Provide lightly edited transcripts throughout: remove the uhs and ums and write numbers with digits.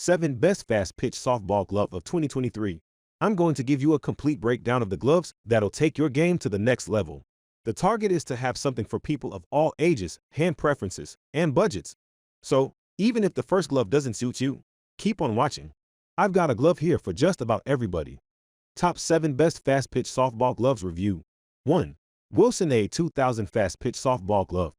7 Best Fast Pitch Softball Glove of 2023. I'm going to give you a complete breakdown of the gloves that'll take your game to the next level. The target is to have something for people of all ages, hand preferences, and budgets. So, even if the first glove doesn't suit you, keep on watching. I've got a glove here for just about everybody. Top 7 Best Fast Pitch Softball Gloves Review. 1. Wilson A2000 Fast Pitch Softball Glove.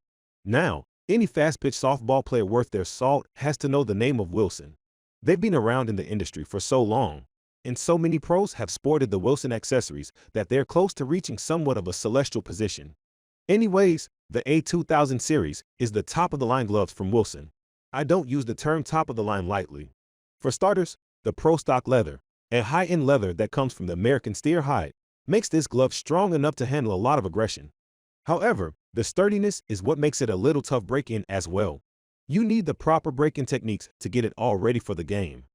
Now, any fast pitch softball player worth their salt has to know the name of Wilson. They've been around in the industry for so long, and so many pros have sported the Wilson accessories that they're close to reaching somewhat of a celestial position. Anyways, the A2000 series is the top-of-the-line gloves from Wilson. I don't use the term top-of-the-line lightly. For starters, the Pro Stock leather, a high-end leather that comes from the American steer hide, makes this glove strong enough to handle a lot of aggression. However, the sturdiness is what makes it a little tough break-in as well. You need the proper break-in techniques to get it all ready for the game.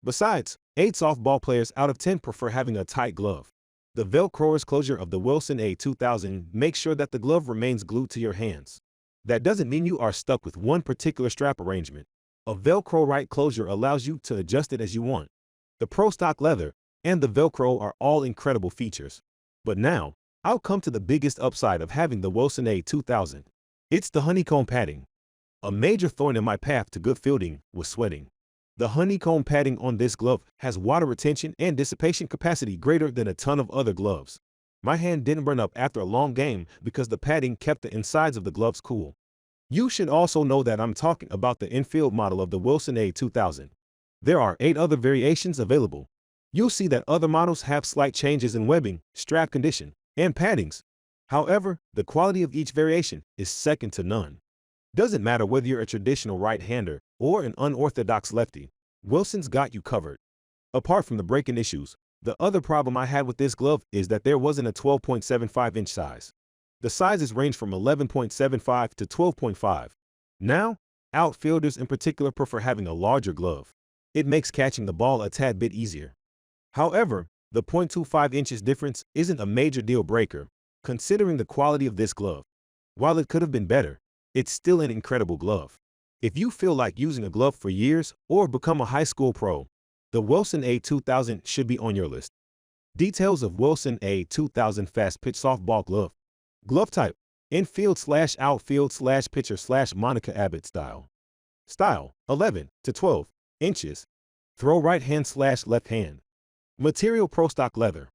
Besides, 8 softball players out of 10 prefer having a tight glove. The Velcro closure of the Wilson A2000 makes sure that the glove remains glued to your hands. That doesn't mean you are stuck with one particular strap arrangement. A Velcro right closure allows you to adjust it as you want. The Pro Stock leather and the Velcro are all incredible features. But now, I'll come to the biggest upside of having the Wilson A2000. It's the honeycomb padding. A major thorn in my path to good fielding was sweating. The honeycomb padding on this glove has water retention and dissipation capacity greater than a ton of other gloves. My hand didn't burn up after a long game because the padding kept the insides of the gloves cool. You should also know that I'm talking about the infield model of the Wilson A2000. There are 8 other variations available. You'll see that other models have slight changes in webbing, strap condition, and paddings. However, the quality of each variation is second to none. Doesn't matter whether you're a traditional right-hander or an unorthodox lefty, Wilson's got you covered. Apart from the break-in issues, the other problem I had with this glove is that there wasn't a 12.75-inch size. The sizes range from 11.75 to 12.5. Now, outfielders in particular prefer having a larger glove. It makes catching the ball a tad bit easier. However, the 0.25 inches difference isn't a major deal breaker, considering the quality of this glove. While it could have been better, it's still an incredible glove. If you feel like using a glove for years or become a high school pro, the Wilson A2000 should be on your list. Details of Wilson A2000 Fast Pitch Softball Glove. Glove type: infield/outfield/pitcher/Monica Abbott style. Style: 11 to 12 inches. Throw right hand/left hand. Material: Pro Stock leather.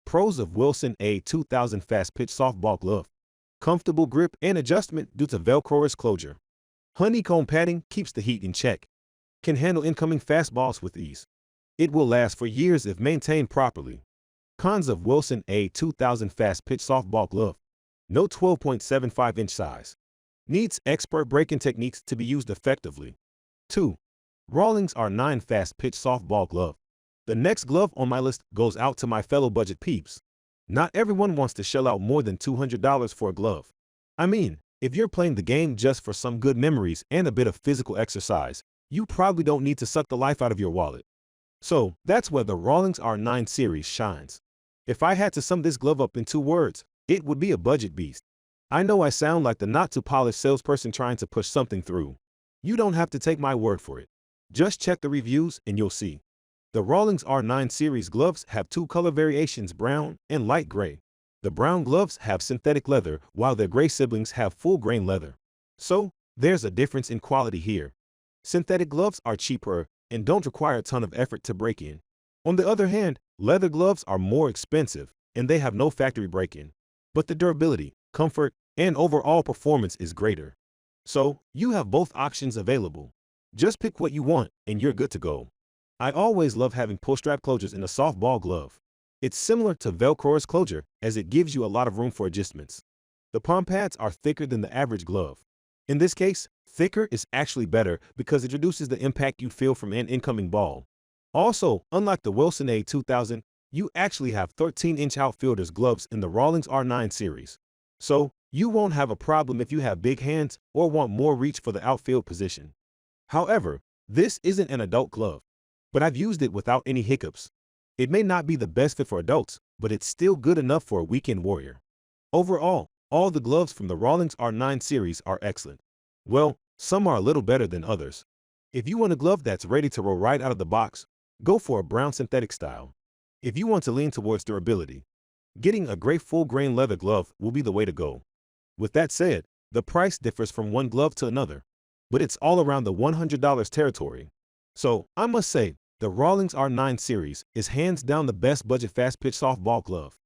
Pros of Wilson A2000 Fast Pitch Softball Glove. Comfortable grip and adjustment due to Velcro closure. Honeycomb padding keeps the heat in check. Can handle incoming fastballs with ease. It will last for years if maintained properly. Cons of Wilson A2000 Fast Pitch Softball Glove. No 12.75-inch size. Needs expert break-in techniques to be used effectively. 2. Rawlings R9 Fast Pitch Softball Glove. The next glove on my list goes out to my fellow budget peeps. Not everyone wants to shell out more than $200 for a glove. I mean, if you're playing the game just for some good memories and a bit of physical exercise, you probably don't need to suck the life out of your wallet. So, that's where the Rawlings R9 series shines. If I had to sum this glove up in 2 words, it would be a budget beast. I know I sound like the not-too-polished salesperson trying to push something through. You don't have to take my word for it. Just check the reviews and you'll see. The Rawlings R9 series gloves have 2 color variations, brown and light gray. The brown gloves have synthetic leather, while their gray siblings have full-grain leather. So, there's a difference in quality here. Synthetic gloves are cheaper and don't require a ton of effort to break in. On the other hand, leather gloves are more expensive and they have no factory break-in. But the durability, comfort, and overall performance is greater. So, you have both options available. Just pick what you want and you're good to go. I always love having pull-strap closures in a softball glove. It's similar to Velcro's closure as it gives you a lot of room for adjustments. The palm pads are thicker than the average glove. In this case, thicker is actually better because it reduces the impact you'd feel from an incoming ball. Also, unlike the Wilson A2000, you actually have 13-inch outfielders gloves in the Rawlings R9 series. So, you won't have a problem if you have big hands or want more reach for the outfield position. However, this isn't an adult glove, but I've used it without any hiccups. It may not be the best fit for adults, but it's still good enough for a weekend warrior. Overall, all the gloves from the Rawlings R9 series are excellent. Well, some are a little better than others. If you want a glove that's ready to roll right out of the box, go for a brown synthetic style. If you want to lean towards durability, getting a gray full-grain leather glove will be the way to go. With that said, the price differs from one glove to another, but it's all around the $100 territory. So, I must say, the Rawlings R9 series is hands down the best budget fast-pitch softball glove.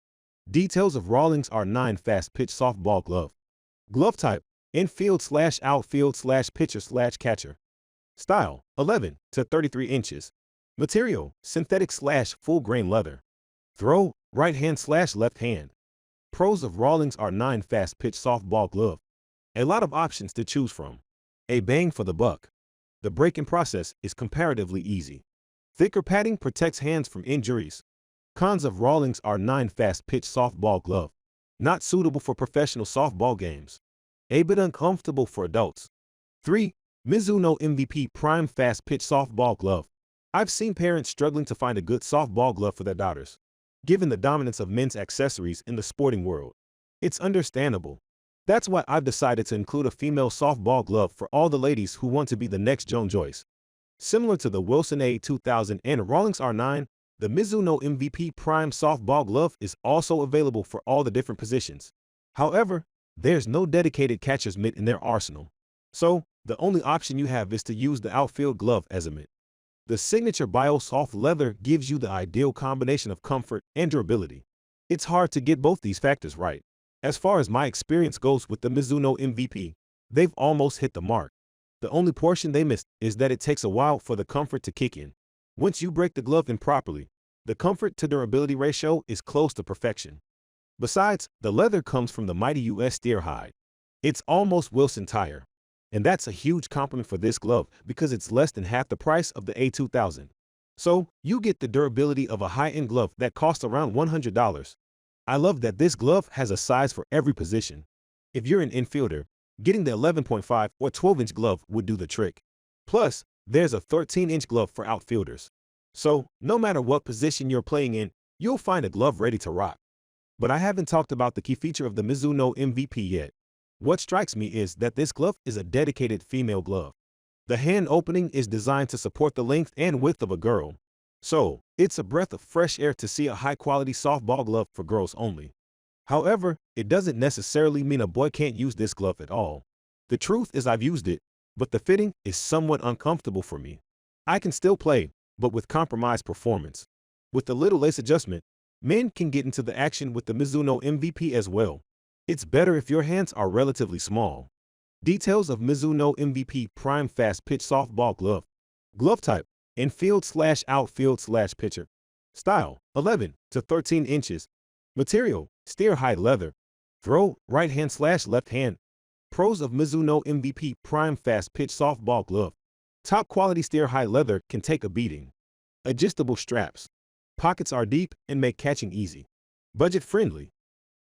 Details of Rawlings R9 fast-pitch softball glove. Glove type: infield/outfield/pitcher/catcher. Style: 11 to 33 inches. Material: synthetic/full-grain leather. Throw: right hand/left hand. Pros of Rawlings R9 fast-pitch softball glove. A lot of options to choose from. A bang for the buck. The break-in process is comparatively easy. Thicker padding protects hands from injuries. Cons of Rawlings R9 fast-pitch softball glove. Not suitable for professional softball games. A bit uncomfortable for adults. 3. Mizuno MVP Prime Fast-Pitch Softball Glove. I've seen parents struggling to find a good softball glove for their daughters, given the dominance of men's accessories in the sporting world. It's understandable. That's why I've decided to include a female softball glove for all the ladies who want to be the next Joan Joyce. Similar to the Wilson A2000 and Rawlings R9, the Mizuno MVP Prime Softball Glove is also available for all the different positions. However, there's no dedicated catcher's mitt in their arsenal. So, the only option you have is to use the outfield glove as a mitt. The signature BioSoft leather gives you the ideal combination of comfort and durability. It's hard to get both these factors right. As far as my experience goes with the Mizuno MVP, they've almost hit the mark. The only portion they missed is that it takes a while for the comfort to kick in. Once you break the glove in properly, the comfort to durability ratio is close to perfection. Besides, the leather comes from the mighty US steer hide. It's almost Wilson tire. And that's a huge compliment for this glove because it's less than half the price of the A2000. So, you get the durability of a high-end glove that costs around $100. I love that this glove has a size for every position. If you're an infielder, getting the 11.5 or 12-inch glove would do the trick. Plus, there's a 13-inch glove for outfielders. So, no matter what position you're playing in, you'll find a glove ready to rock. But I haven't talked about the key feature of the Mizuno MVP yet. What strikes me is that this glove is a dedicated female glove. The hand opening is designed to support the length and width of a girl. So, it's a breath of fresh air to see a high-quality softball glove for girls only. However, it doesn't necessarily mean a boy can't use this glove at all. The truth is I've used it, but the fitting is somewhat uncomfortable for me. I can still play, but with compromised performance. With a little lace adjustment, men can get into the action with the Mizuno MVP as well. It's better if your hands are relatively small. Details of Mizuno MVP Prime Fast Pitch Softball Glove. Glove type: infield/outfield/pitcher. Style: 11 to 13 inches. Material: steer hide leather. Throw: right hand/left hand. Pros of Mizuno MVP Prime Fast Pitch Softball Glove. Top quality steer hide leather can take a beating. Adjustable straps. Pockets are deep and make catching easy. Budget friendly.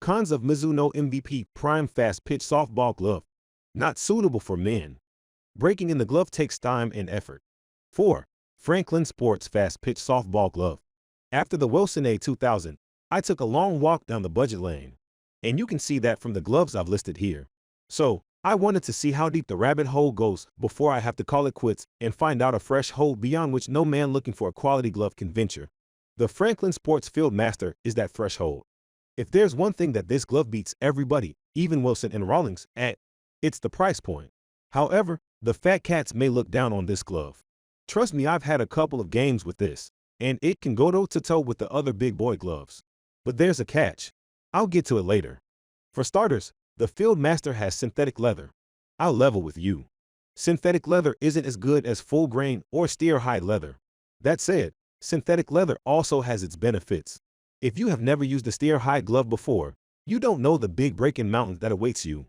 Cons of Mizuno MVP Prime Fast Pitch Softball Glove. Not suitable for men. Breaking in the glove takes time and effort. 4. Franklin Sports Fast Pitch Softball Glove. After the Wilson A2000, I took a long walk down the budget lane. And you can see that from the gloves I've listed here. So, I wanted to see how deep the rabbit hole goes before I have to call it quits and find out a fresh hole beyond which no man looking for a quality glove can venture. The Franklin Sports Field Master is that threshold. If there's one thing that this glove beats everybody, even Wilson and Rawlings, at, it's the price point. However, the fat cats may look down on this glove. Trust me, I've had a couple of games with this, and it can go toe-to-toe with the other big boy gloves. But there's a catch. I'll get to it later. For starters, the Field Master has synthetic leather. I'll level with you. Synthetic leather isn't as good as full grain or steer hide leather. That said, synthetic leather also has its benefits. If you have never used a steer hide glove before, you don't know the big break-in mountain that awaits you.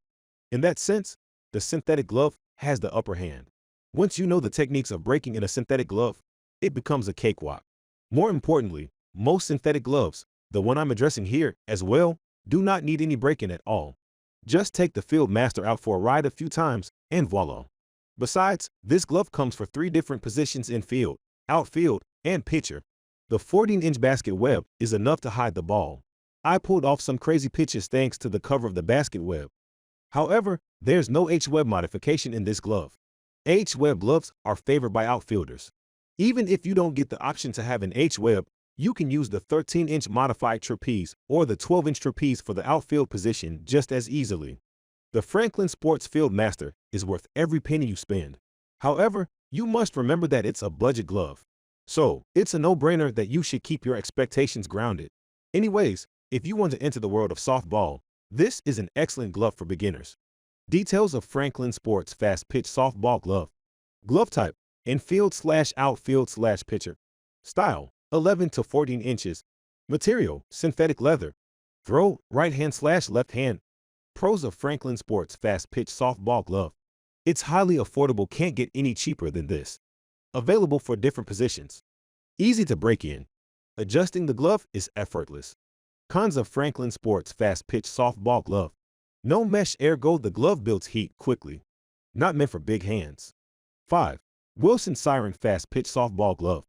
In that sense, the synthetic glove has the upper hand. Once you know the techniques of breaking in a synthetic glove, it becomes a cakewalk. More importantly, most synthetic gloves, the one I'm addressing here as well, do not need any break-in at all. Just take the Field Master out for a ride a few times, and voila. Besides, this glove comes for 3 different positions in field, outfield, and pitcher. The 14-inch basket web is enough to hide the ball. I pulled off some crazy pitches thanks to the cover of the basket web. However, there's no H-web modification in this glove. H-web gloves are favored by outfielders. Even if you don't get the option to have an H-web, you can use the 13-inch modified trapeze or the 12-inch trapeze for the outfield position just as easily. The Franklin Sports Field Master is worth every penny you spend. However, you must remember that it's a budget glove. So, it's a no-brainer that you should keep your expectations grounded. Anyways, if you want to enter the world of softball, this is an excellent glove for beginners. Details of Franklin Sports Fastpitch Softball Glove. Glove type: infield/outfield/pitcher. Style: 11 to 14 inches. Material: synthetic leather. Throw: right hand/left hand. Pros of Franklin Sports Fastpitch Softball Glove. It's highly affordable, can't get any cheaper than this. Available for different positions. Easy to break in. Adjusting the glove is effortless. Cons of Franklin Sports Fastpitch Softball Glove. No mesh, ergo the glove builds heat quickly. Not meant for big hands. 5. Wilson Siren Fastpitch Softball Glove.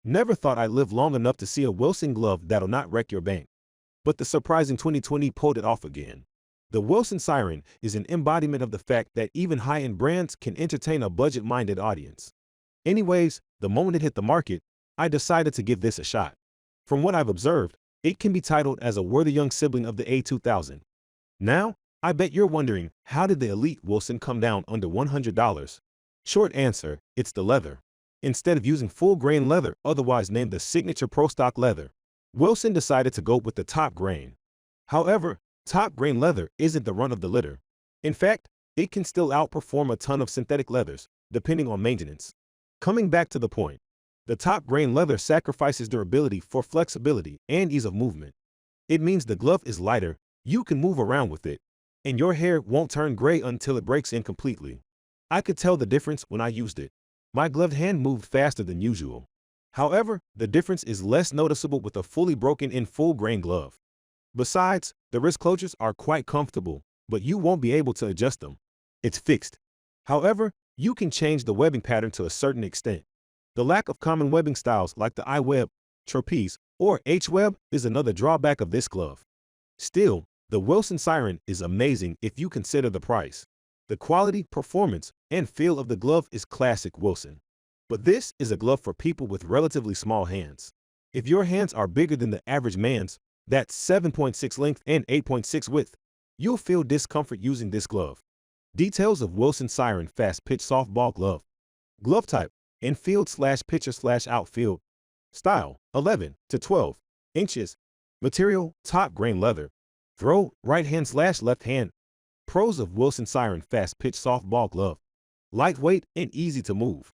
Never thought I'd live long enough to see a Wilson glove that'll not wreck your bank. But the surprising 2020 pulled it off again. The Wilson Siren is an embodiment of the fact that even high-end brands can entertain a budget-minded audience. Anyways, the moment it hit the market, I decided to give this a shot. From what I've observed, it can be titled as a worthy young sibling of the A2000. Now, I bet you're wondering, how did the elite Wilson come down under $100? Short answer, it's the leather. Instead of using full-grain leather, otherwise named the Signature Pro Stock leather, Wilson decided to go with the top grain. However, top grain leather isn't the run of the litter. In fact, it can still outperform a ton of synthetic leathers, depending on maintenance. Coming back to the point, the top grain leather sacrifices durability for flexibility and ease of movement. It means the glove is lighter, you can move around with it, and your hair won't turn gray until it breaks in completely. I could tell the difference when I used it. My gloved hand moved faster than usual. However, the difference is less noticeable with a fully broken-in full-grain glove. Besides, the wrist closures are quite comfortable, but you won't be able to adjust them. It's fixed. However, you can change the webbing pattern to a certain extent. The lack of common webbing styles like the I-web, trapeze, or H-web is another drawback of this glove. Still, the Wilson Siren is amazing if you consider the price. The quality, performance, and feel of the glove is classic Wilson. But this is a glove for people with relatively small hands. If your hands are bigger than the average man's, that's 7.6 length and 8.6 width, you'll feel discomfort using this glove. Details of Wilson Siren Fastpitch Softball Glove. Glove type: infield/pitcher/outfield. Style: 11 to 12 inches. Material: top grain leather. Throw: right hand/left hand. Pros of Wilson Siren Fastpitch Softball Glove. Lightweight and easy to move.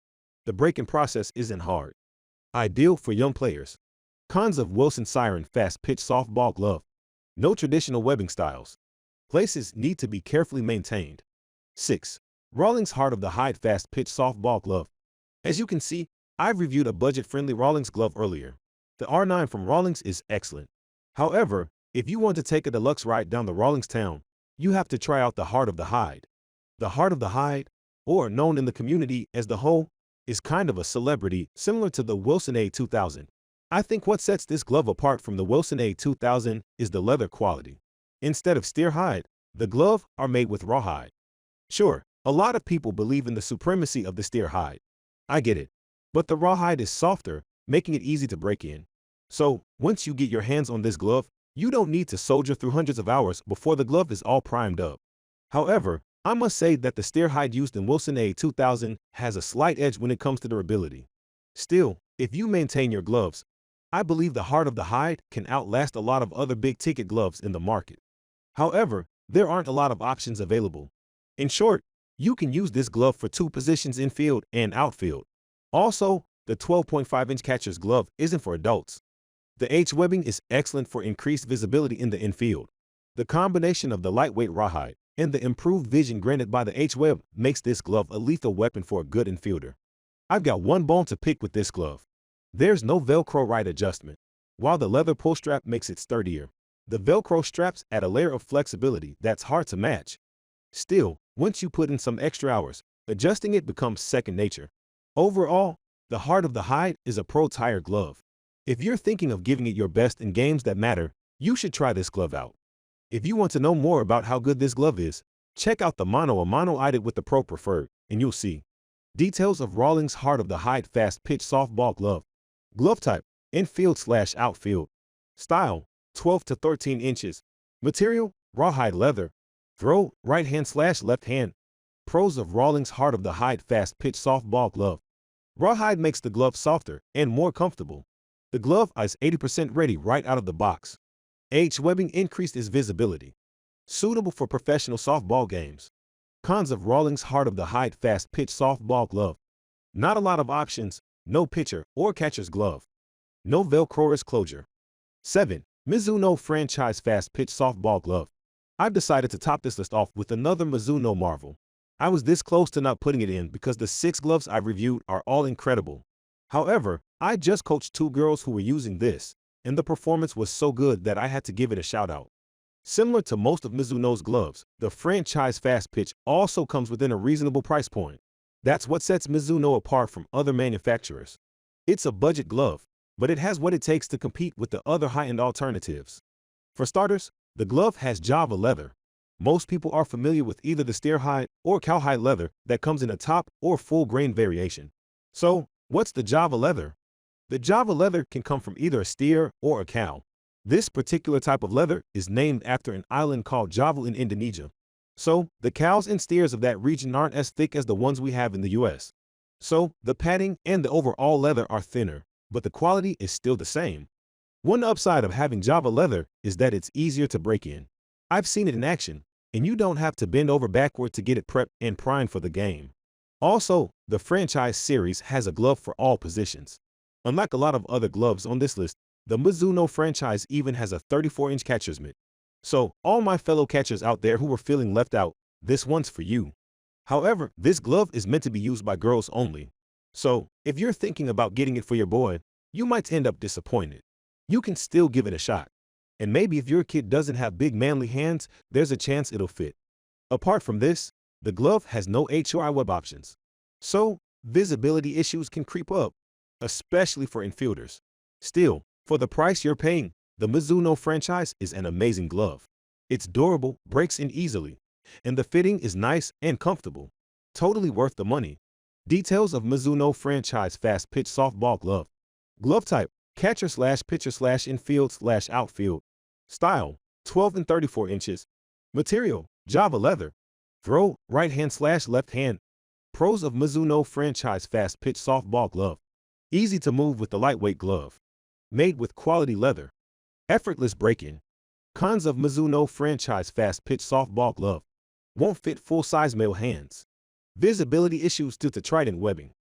The break-in process isn't hard. Ideal for young players. Cons of Wilson Siren Fastpitch Softball Glove. No traditional webbing styles. Places need to be carefully maintained. 6. Rawlings Heart of the Hide Fastpitch Softball Glove. As you can see, I've reviewed a budget-friendly Rawlings glove earlier. The R9 from Rawlings is excellent. However, if you want to take a deluxe ride down the Rawlings town, you have to try out the Heart of the Hide. The Heart of the Hide, or known in the community as the Hoe, is kind of a celebrity similar to the Wilson A2000. I think what sets this glove apart from the Wilson A2000 is the leather quality. Instead of steer hide, the gloves are made with rawhide. Sure, a lot of people believe in the supremacy of the steer hide. I get it. But the rawhide is softer, making it easy to break in. So, once you get your hands on this glove, you don't need to soldier through hundreds of hours before the glove is all primed up. However, I must say that the steer hide used in Wilson A2000 has a slight edge when it comes to durability. Still, if you maintain your gloves, I believe the Heart of the Hide can outlast a lot of other big-ticket gloves in the market. However, there aren't a lot of options available. In short, you can use this glove for two positions, infield and outfield. Also, the 12.5-inch catcher's glove isn't for adults. The H-webbing is excellent for increased visibility in the infield. The combination of the lightweight rawhide and the improved vision granted by the H-web makes this glove a lethal weapon for a good infielder. I've got one bone to pick with this glove. There's no Velcro ride adjustment. While the leather pull strap makes it sturdier, the Velcro straps add a layer of flexibility that's hard to match. Still, once you put in some extra hours, adjusting it becomes second nature. Overall, the Heart of the Hide is a pro-tire glove. If you're thinking of giving it your best in games that matter, you should try this glove out. If you want to know more about how good this glove is, check out the Mono a Mono-eyed with the Pro Preferred, and you'll see. Details of Rawlings Heart of the Hide Fastpitch Softball Glove. Glove type, infield/outfield. Style, 12 to 13 inches. Material, rawhide leather. Throw, right hand/left hand. Pros of Rawlings Heart of the Hide Fastpitch Softball Glove. Rawhide makes the glove softer and more comfortable. The glove is 80% ready right out of the box. Webbing increased its visibility. Suitable for professional softball games. Cons of Rawlings Heart of the Hide Fastpitch Softball Glove. Not a lot of options, no pitcher or catcher's glove. No Velcro closure. 7. Mizuno Franchise Fastpitch Softball Glove. I've decided to top this list off with another Mizuno marvel. I was this close to not putting it in because the 6 gloves I've reviewed are all incredible. However, I just coached 2 girls who were using this, and the performance was so good that I had to give it a shout out. Similar to most of Mizuno's gloves, the Franchise Fastpitch also comes within a reasonable price point. That's what sets Mizuno apart from other manufacturers. It's a budget glove, but it has what it takes to compete with the other high-end alternatives. For starters, the glove has Java leather. Most people are familiar with either the steer hide or cowhide leather that comes in a top or full grain variation. So, what's the Java leather? The Java leather can come from either a steer or a cow. This particular type of leather is named after an island called Java in Indonesia. So, the cows and steers of that region aren't as thick as the ones we have in the US. So, the padding and the overall leather are thinner, but the quality is still the same. One upside of having Java leather is that it's easier to break in. I've seen it in action, and you don't have to bend over backward to get it prepped and primed for the game. Also, the Franchise series has a glove for all positions. Unlike a lot of other gloves on this list, the Mizuno Franchise even has a 34-inch catcher's mitt. So, all my fellow catchers out there who were feeling left out, this one's for you. However, this glove is meant to be used by girls only. So, if you're thinking about getting it for your boy, you might end up disappointed. You can still give it a shot. And maybe if your kid doesn't have big manly hands, there's a chance it'll fit. Apart from this, the glove has no HOI web options. So, visibility issues can creep up, especially for infielders. Still, for the price you're paying, the Mizuno Franchise is an amazing glove. It's durable, breaks in easily, and the fitting is nice and comfortable. Totally worth the money. Details of Mizuno Franchise Fastpitch Softball Glove. Glove type, catcher/pitcher/infield/outfield. Style, 12 and 34 inches. Material, Java leather. Throw, right hand/left hand. Pros of Mizuno Franchise Fastpitch Softball Glove. Easy to move with the lightweight glove. Made with quality leather. Effortless break-in. Cons of Mizuno Franchise Fastpitch Softball Glove. Won't fit full-size male hands. Visibility issues due to trident webbing.